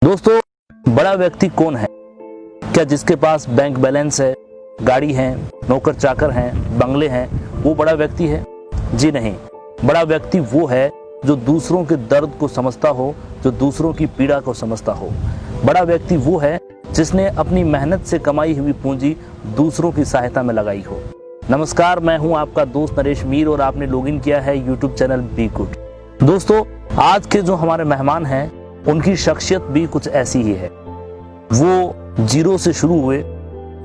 दोस्तों, बड़ा व्यक्ति कौन है? क्या जिसके पास बैंक बैलेंस है, गाड़ी है, नौकर चाकर हैं, बंगले हैं, वो बड़ा व्यक्ति है? जी नहीं। बड़ा व्यक्ति वो है जो दूसरों के दर्द को समझता हो, जो दूसरों की पीड़ा को समझता हो। बड़ा व्यक्ति वो है जिसने अपनी मेहनत से कमाई हुई पूंजी दूसरों की सहायता में लगाई हो। नमस्कार, मैं हूं आपका दोस्त नरेश मीर और आपने लॉगिन किया है यूट्यूब चैनल बी गुड। दोस्तों, आज के जो हमारे मेहमान हैं उनकी शख्सियत भी कुछ ऐसी ही है। वो जीरो से शुरू हुए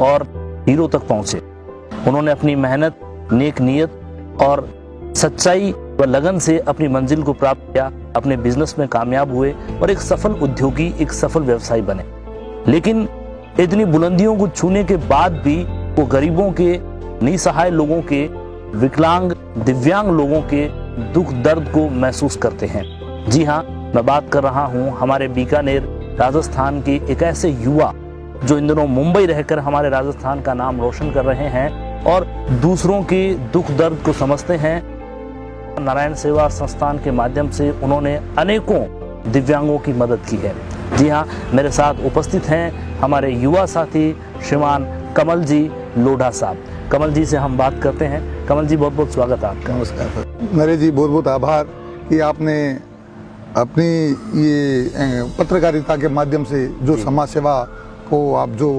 और हीरो तक पहुंचे। उन्होंने अपनी मेहनत, नेक नीयत और सच्चाई व लगन से अपनी मंजिल को प्राप्त किया, अपने बिजनेस में कामयाब हुए और एक सफल उद्योगी, एक सफल व्यवसायी बने। लेकिन इतनी बुलंदियों को छूने के बाद भी वो गरीबों के, निसहाय लोगों के, विकलांग, दिव्यांग लोगों के दुख दर्द को महसूस करते हैं। जी हाँ, मैं बात कर रहा हूँ हमारे बीकानेर राजस्थान के एक ऐसे युवा जो इन दिनों मुंबई रहकर हमारे राजस्थान का नाम रोशन कर रहे हैं और दूसरों के दुख दर्द को समझते हैं। नारायण सेवा संस्थान के माध्यम से उन्होंने अनेकों दिव्यांगों की मदद की है। जी हाँ, मेरे साथ उपस्थित हैं हमारे युवा साथी श्रीमान कमल जी लोढ़ा साहब। कमल जी से हम बात करते हैं। कमल जी, बहुत बहुत स्वागत है आपका। नमस्कार नरेश जी, बहुत बहुत आभार कि आपने अपनी ये पत्रकारिता के माध्यम से जो समाज सेवा को आप जो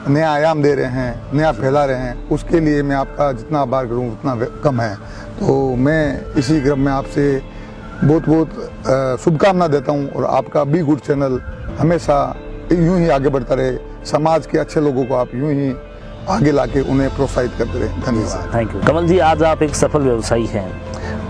नया आयाम दे रहे हैं, नया फैला रहे हैं, उसके लिए मैं आपका जितना आभार करूं उतना कम है। तो मैं इसी क्रम में आपसे बहुत बहुत शुभकामना देता हूं और आपका बी गुड चैनल हमेशा यूं ही आगे बढ़ता रहे। समाज के अच्छे लोगों को आप यूं ही आगे लाके उन्हें प्रोत्साहित करते रहे। धन्यवाद। Thank you. कमल जी, आज आप एक सफल व्यवसायी हैं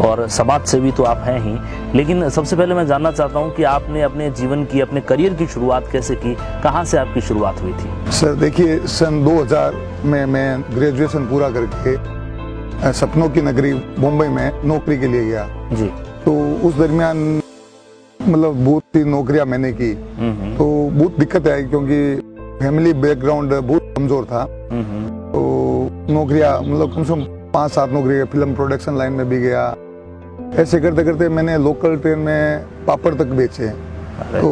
और समाज सेवी तो आप हैं ही, लेकिन सबसे पहले मैं जानना चाहता हूं कि आपने अपने जीवन की, अपने करियर की शुरुआत कैसे की? कहां से आपकी शुरुआत हुई थी? सर देखिए, सन 2000 में मैं ग्रेजुएशन पूरा करके सपनों की नगरी मुंबई में नौकरी के लिए गया जी। तो उस दरमियान मतलब बहुत सी नौकरियां मैंने की तो बहुत दिक्कत आई क्योंकि फैमिली बैकग्राउंड बहुत कमजोर था। तो नौकरियां मतलब कम से कम 5-7 नौकरी, फिल्म प्रोडक्शन लाइन में भी गया। ऐसे करते करते मैंने लोकल ट्रेन में पापड़ तक बेचे। तो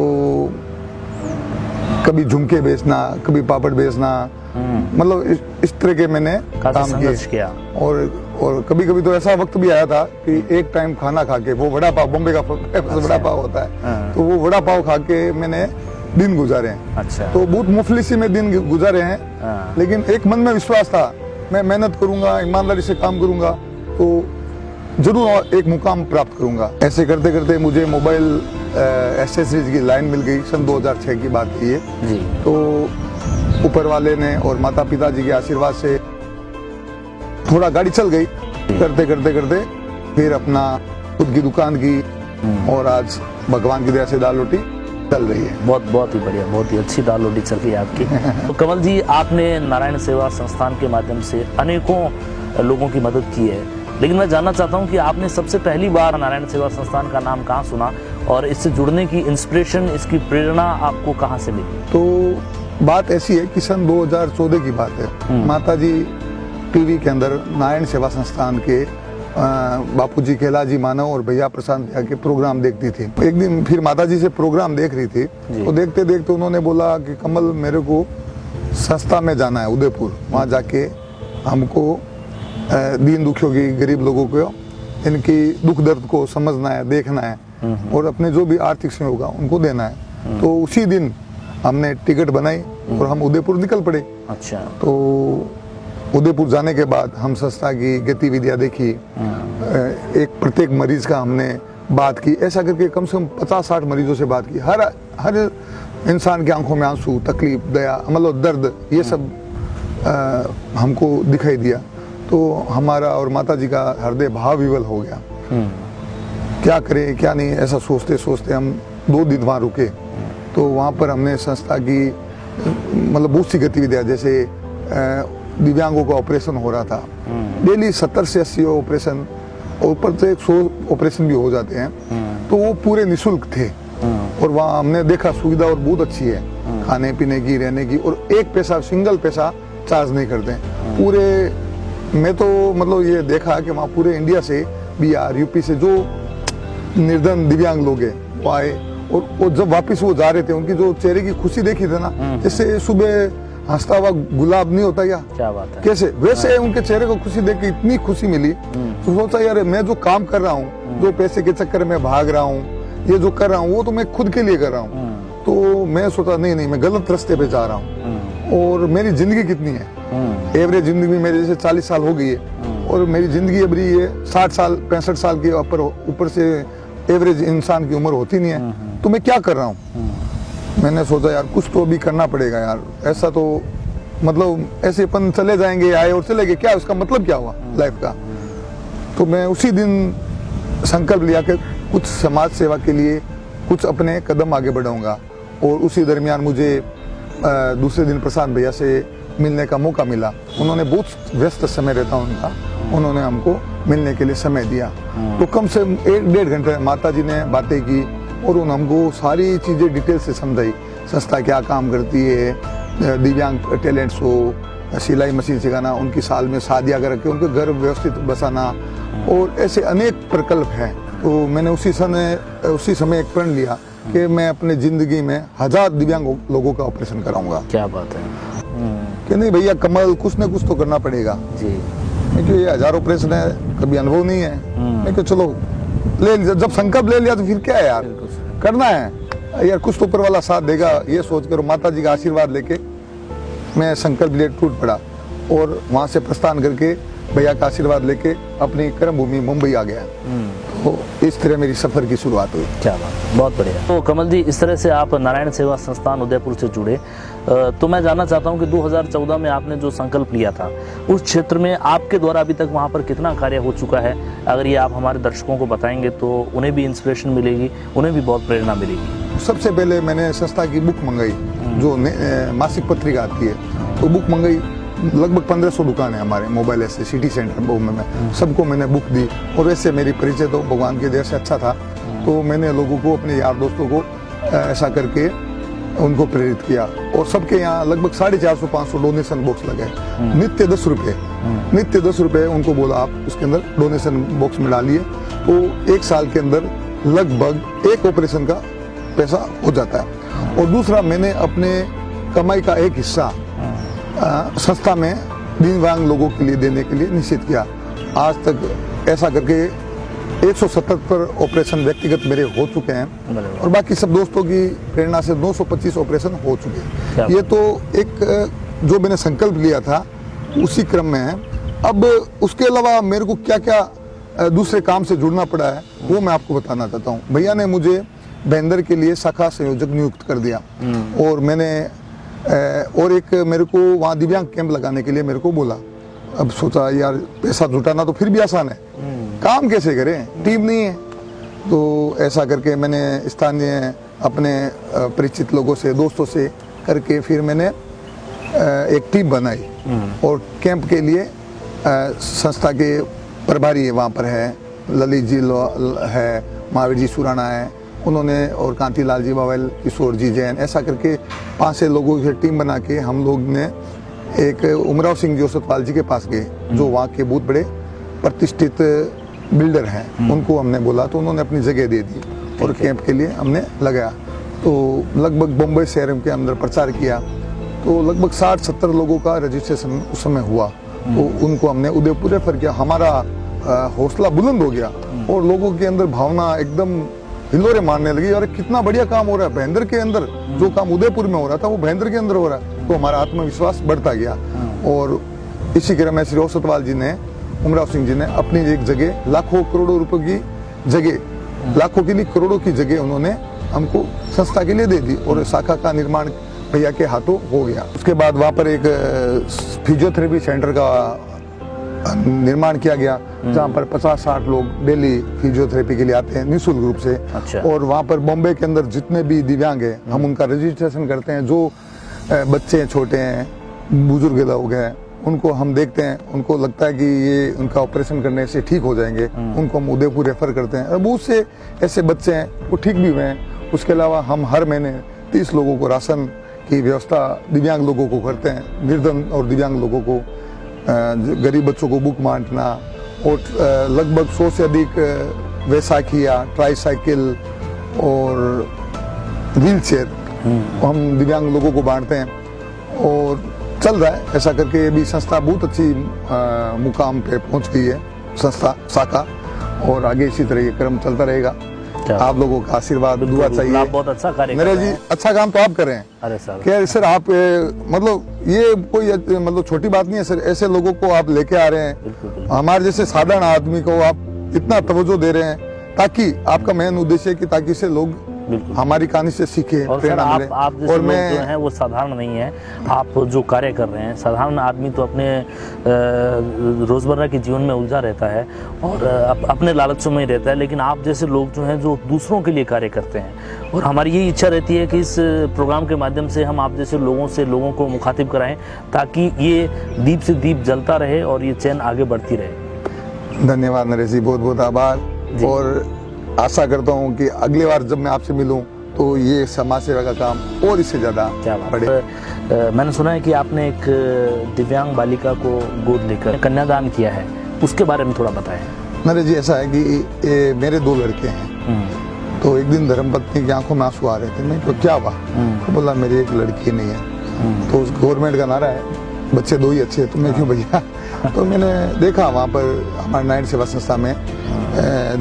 कभी झुमके बेचना, कभी पापड़ बेचना, मतलब इस तरह के मैंने काम किया। और कभी कभी तो ऐसा वक्त भी आया था कि एक टाइम खाना खा के, वो वड़ा पाव, बॉम्बे का वड़ा पाव होता है, तो वो वड़ा पाव खा के मैंने दिन गुजारे हैं। अच्छा। तो बहुत मुफलिसी में दिन गुजारे हैं, लेकिन एक मन में विश्वास था, मैं मेहनत करूंगा, ईमानदारी से काम करूंगा तो जरूर एक मुकाम प्राप्त करूंगा। ऐसे करते करते मुझे मोबाइल एसेसरीज की लाइन मिल गई। सन 2006 की बात की है जी। तो ऊपर वाले ने और माता पिता जी के आशीर्वाद से थोड़ा गाड़ी चल गई। करते करते करते फिर अपना खुद की दुकान की और आज भगवान की दया से दाल रोटी चल रही है। बहुत ही बढ़िया, बहुत ही अच्छी दाल रोटी चल रही है आपकी। तो कमल जी, आपने नारायण सेवा संस्थान के माध्यम से अनेकों लोगों की मदद की है, लेकिन मैं जानना चाहता हूं कि आपने सबसे पहली बार नारायण सेवा संस्थान का नाम कहां सुना और इससे जुड़ने की इंस्पिरेशन, इसकी प्रेरणा आपको कहां से मिली? तो बात ऐसी है कि सन 2014 की बात है। माता जी टीवी के अंदर नारायण सेवा संस्थान के बापूजी कैलाजी मानव और भैया प्रशांत भैया के प्रोग्राम देखती थी। एक दिन फिर माताजी से प्रोग्राम देख रही थी तो देखते देखते उन्होंने बोला कि कमल, मेरे को संस्था में जाना है उदयपुर, वहाँ जाके हमको दीन दुखियों की, गरीब लोगों को, इनकी दुख दर्द को समझना है, देखना है और अपने जो भी आर्थिक सहयोग होगा उनको देना है। तो उसी दिन हमने टिकट बनाई और हम उदयपुर निकल पड़े। अच्छा। तो उदयपुर जाने के बाद हम संस्था की गतिविधियां देखी, एक प्रत्येक मरीज का हमने बात की। ऐसा करके कम से कम 50-60 मरीजों से बात की। हर इंसान की आंखों में आंसू, तकलीफ, दया, मतलब दर्द, ये सब हमको दिखाई दिया। तो हमारा और माता जी का हृदय भाव विवल हो गया। क्या करें क्या नहीं, ऐसा सोचते सोचते हम 2 दिन वहाँ रुके। तो वहाँ पर हमने संस्था की मतलब बहुत सी गतिविधियां, जैसे दिव्यांगों का ऑपरेशन हो रहा था, डेली 70 से 80 ऑपरेशन और ऊपर से 100 ऑपरेशन भी हो जाते हैं, तो वो पूरे निःशुल्क थे। और वहाँ हमने देखा सुविधा और बहुत अच्छी है, खाने पीने की, रहने की, और एक पैसा, सिंगल पैसा चार्ज नहीं करते पूरे। मैं तो मतलब ये देखा कि वहाँ पूरे इंडिया से, बिहार, यूपी से जो निर्धन दिव्यांग लोग हैं वो आए और जब वापस वो जा रहे थे, उनकी जो चेहरे की खुशी देखी थी ना, जैसे सुबह हंसता हुआ गुलाब नहीं होता क्या बात है, कैसे वैसे उनके चेहरे को खुशी देख के इतनी खुशी मिली। तो सोचा यार मैं जो काम कर रहा हूँ, जो पैसे के चक्कर में भाग रहा हूँ, ये जो कर रहा हूँ वो तो मैं खुद के लिए कर रहा हूँ। तो मैं सोचा नहीं मैं गलत रास्ते पे जा रहा हूँ। और मेरी जिंदगी कितनी है, एवरेज जिंदगी मेरी जैसे 40 साल हो गई है, और मेरी जिंदगी अब रही है 60 साल 65 साल के ऊपर से एवरेज इंसान की उम्र होती नहीं है। तो मैं क्या कर रहा हूँ? मैंने सोचा यार कुछ तो भी करना पड़ेगा यार, ऐसा तो मतलब ऐसे अपन चले जाएंगे, आए और चले गए, क्या उसका मतलब क्या हुआ लाइफ का? तो मैं उसी दिन संकल्प लिया कि कुछ समाज सेवा के लिए कुछ अपने कदम आगे बढ़ाऊंगा। और उसी दरमियान मुझे दूसरे दिन प्रशांत भैया से मिलने का मौका मिला। उन्होंने बहुत व्यस्त समय रहता उनका, उन्होंने हमको मिलने के लिए समय दिया। तो कम से कम 1-1.5 घंटे माता जी ने बातें की और उन्होंने हमको सारी चीज़ें डिटेल से समझाई। संस्था क्या काम करती है, दिव्यांग टैलेंट्स हो, सिलाई मशीन सिखाना, उनकी साल में शादियाँ करके उनके घर व्यवस्थित बसाना, और ऐसे अनेक प्रकल्प हैं। तो मैंने उसी समय एक प्रण लिया कि मैं अपने जिंदगी में 1000 दिव्यांग लोगों का ऑपरेशन कराऊंगा। क्या बात है। कि नहीं भैया कमल, कुछ न कुछ तो करना पड़ेगा जी। मैं कि ये 1000 ऑपरेशन है, कभी अनुभव नहीं है। मैं कि चलो ले, जब संकल्प ले लिया तो फिर क्या है यार, करना है यार, कुछ तो ऊपर वाला साथ देगा, ये सोच कर माता जी का आशीर्वाद लेके मैं संकल्प ले टूट पड़ा। और वहाँ से प्रस्थान करके भैया का आशीर्वाद लेके अपनी कर्म भूमि मुंबई आ गया। तो इस तरह मेरी सफर की शुरुआत हुई। क्या बात, बहुत बढ़िया। तो कमल जी, इस तरह से आप नारायण सेवा संस्थान उदयपुर से जुड़े, तो मैं जानना चाहता हूं कि 2014 में आपने जो संकल्प लिया था, उस क्षेत्र में आपके द्वारा अभी तक वहां पर कितना कार्य हो चुका है? अगर ये आप हमारे दर्शकों को बताएंगे तो उन्हें भी इंस्पिरेशन मिलेगी, उन्हें भी बहुत प्रेरणा मिलेगी। सबसे पहले मैंने संस्था की बुक मंगाई, जो मासिक पत्रिका आती है, तो बुक मंगाई। लगभग 1500 दुकान है हमारे मोबाइल ऐसे सिटी सेंटर बॉम्बे में, सबको मैंने बुक दी। और वैसे मेरी परिचय तो भगवान के दया से अच्छा था, तो मैंने लोगों को, अपने यार दोस्तों को ऐसा करके उनको प्रेरित किया। और सबके यहाँ लगभग 450-500 डोनेशन बॉक्स लगे, नित्य 10 रुपये उनको बोला आप उसके अंदर डोनेशन बॉक्स में डालिए। तो 1 साल के अंदर लगभग 1 ऑपरेशन का पैसा हो जाता है। और दूसरा, मैंने अपने कमाई का एक हिस्सा संस्था में दिव्यांग लोगों के लिए देने के लिए निश्चित किया। आज तक ऐसा करके 177 ऑपरेशन व्यक्तिगत मेरे हो चुके हैं, और बाकी सब दोस्तों की प्रेरणा से 225 ऑपरेशन हो चुके हैं। ये तो एक जो मैंने संकल्प लिया था उसी क्रम में है। अब उसके अलावा मेरे को क्या क्या दूसरे काम से जुड़ना पड़ा है वो मैं आपको बताना चाहता हूँ। भैया ने मुझे बैंदर के लिए शाखा संयोजक नियुक्त कर दिया, और मैंने और एक मेरे को वहाँ दिव्यांग कैंप लगाने के लिए मेरे को बोला। अब सोचा यार पैसा जुटाना तो फिर भी आसान है, काम कैसे करें, टीम नहीं है। तो ऐसा करके मैंने स्थानीय अपने परिचित लोगों से, दोस्तों से करके फिर मैंने एक टीम बनाई। और कैंप के लिए संस्था के प्रभारी वहाँ पर है, ललित जी है, महावीर जी सुराना है, उन्होंने, और कांतिलाल जी बावल, किशोर जी जैन, ऐसा करके 5-6 लोगों की टीम बना के हम लोग ने एक उमराव सिंह जोसतपाल जी के पास गए, जो वहाँ के बहुत बड़े प्रतिष्ठित बिल्डर हैं। उनको हमने बोला तो उन्होंने अपनी जगह दे दी और कैंप के लिए हमने लगाया। तो लगभग बम्बई शहर के अंदर प्रचार किया, तो लगभग 60-70 लोगों का रजिस्ट्रेशन उस समय हुआ। तो उनको हमने उदयपुर रेफर किया। हमारा हौसला बुलंद हो गया और लोगों के अंदर भावना एकदम हिलोरे मारने लगी, और कितना बढ़िया काम हो रहा है। भयंदर के अंदर जो काम उदयपुर में हो रहा था वो भयंदर के अंदर हो रहा है। तो हमारा आत्मविश्वास बढ़ता गया। और इसी क्रम में श्री औसतवाल जी ने, उमराव सिंह जी ने अपनी एक जगह, लाखों करोड़ों रुपए की जगह, लाखों के लिए करोड़ों की जगह उन्होंने हमको संस्था के लिए दे दी, और शाखा का निर्माण भैया के हाथों हो गया। उसके बाद वहाँ पर एक फिजियोथेरेपी सेंटर का निर्माण किया गया, जहाँ पर 50-60 लोग डेली फिजियोथेरेपी के लिए आते हैं निःशुल्क रूप से। अच्छा। और वहाँ पर बॉम्बे के अंदर जितने भी दिव्यांग हैं हम उनका रजिस्ट्रेशन करते हैं। जो बच्चे छोटे हैं, बुजुर्ग लोग हैं, उनको हम देखते हैं, उनको लगता है कि ये उनका ऑपरेशन करने से ठीक हो जाएंगे, उनको हम उदयपुर रेफर करते हैं। और बहुत से ऐसे बच्चे हैं वो ठीक भी हुए हैं। उसके अलावा हम हर महीने 30 लोगों को राशन की व्यवस्था दिव्यांग लोगों को करते हैं, निर्धन और दिव्यांग लोगों को, गरीब बच्चों को बुक बांटना, और लगभग 100 से अधिक वैसाखियाँ, ट्राईसाइकिल और व्हील चेयर हम दिव्यांग लोगों को बांटते हैं और चल रहा है ऐसा करके। अभी संस्था बहुत अच्छी मुकाम पे पहुंच गई है संस्था शाखा, और आगे इसी तरह ये क्रम चलता रहेगा। आप लोगों का आशीर्वाद दुआ चाहिए। आप बहुत अच्छा कार्य कर नरेश रहे जी, हैं। अच्छा काम तो आप कर रहे हैं। अरे सर, क्या सर आप मतलब ये कोई मतलब छोटी बात नहीं है सर, ऐसे लोगों को आप लेके आ रहे हैं। बिल्कुल बिल्कुल। हमारे जैसे साधारण आदमी को आप इतना तवज्जो दे रहे हैं, ताकि आपका मेन उद्देश्य है कि ताकि से लोग बिल्कुल। हमारी कहानी से सीखे, और सर प्रेरणा मिले। आप जैसे और लोग मैं जो हैं वो साधारण नहीं है। आप जो कार्य कर रहे हैं, साधारण आदमी तो अपने रोजमर्रा के जीवन में उलझा रहता है और अपने लालचों में ही रहता है, लेकिन आप जैसे लोग जो हैं जो दूसरों के लिए कार्य करते हैं। और हमारी यही इच्छा रहती है कि इस प्रोग्राम के माध्यम से हम आप जैसे लोगों को मुखातिब कराएं, ताकि ये दीप से दीप जलता रहे और ये चैन आगे बढ़ती रहे। धन्यवाद नरेश जी, बहुत बहुत आभार। और आशा करता हूँ कि अगली बार जब मैं आपसे मिलूं तो ये समाज सेवा का काम और इससे ज्यादा बढ़े। मैंने सुना है कि आपने एक दिव्यांग बालिका को गोद लेकर कन्यादान किया है, उसके बारे में थोड़ा बताएं। नरेश जी, ऐसा है कि मेरे 2 लड़के हैं। तो एक दिन धर्मपत्नी की आंखों में आंसू आ रहे थे। मैं तो क्या हुआ? तो बोला मेरी एक लड़की नहीं है। तो उस गवर्नमेंट का नारा है बच्चे 2 ही अच्छे, तो मैं क्यों भैया। तो मैंने देखा वहाँ पर हमारे नारायण सेवा संस्था में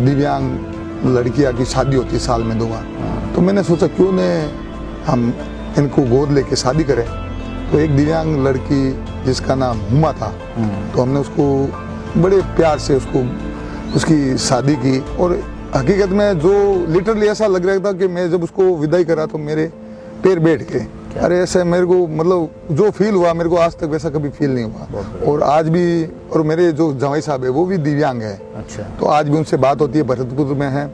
दिव्यांग लड़कियां की शादी होती है साल में 2 बार। तो मैंने सोचा क्यों न हम इनको गोद लेके शादी करें। तो एक दिव्यांग लड़की जिसका नाम हुमा था, तो हमने उसको बड़े प्यार से उसकी शादी की। और हकीकत में जो लिटरली ऐसा लग रहा था कि मैं जब उसको विदाई करा तो मेरे पैर बैठ गए। अरे ऐसे मेरे को मतलब जो फील हुआ, मेरे को आज तक वैसा कभी फील नहीं हुआ। और आज भी, और मेरे जो जवाई साहब है वो भी दिव्यांग है। अच्छा। तो आज भी उनसे बात होती है, भरतपुर में है,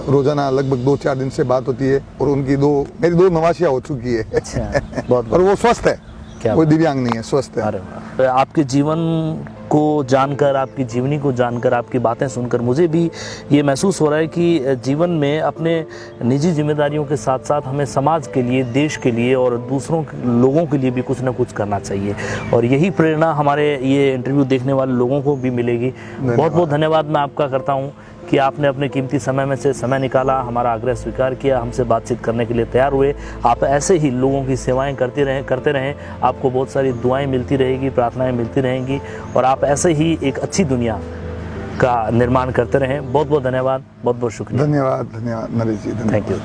रोजाना लगभग 2-4 दिन से बात होती है। और उनकी मेरी 2 नवाशियाँ हो चुकी है। अच्छा, बहुत और वो स्वस्थ है, कोई दिव्यांग नहीं है, स्वस्थ है। अरे आपके जीवन को जानकर, आपकी जीवनी को जानकर, आपकी बातें सुनकर मुझे भी ये महसूस हो रहा है कि जीवन में अपने निजी जिम्मेदारियों के साथ साथ हमें समाज के लिए, देश के लिए और दूसरों लोगों के लिए भी कुछ ना कुछ करना चाहिए। और यही प्रेरणा हमारे ये इंटरव्यू देखने वाले लोगों को भी मिलेगी। बहुत बहुत धन्यवाद मैं आपका करता हूँ कि आपने अपने कीमती समय में से समय निकाला, हमारा आग्रह स्वीकार किया, हमसे बातचीत करने के लिए तैयार हुए। आप ऐसे ही लोगों की सेवाएं करते रहें। आपको बहुत सारी दुआएं मिलती रहेगी, प्रार्थनाएं मिलती रहेंगी, और आप ऐसे ही एक अच्छी दुनिया का निर्माण करते रहें। बहुत बहुत धन्यवाद, बहुत बहुत शुक्रिया। धन्यवाद नरेश जी, थैंक यू।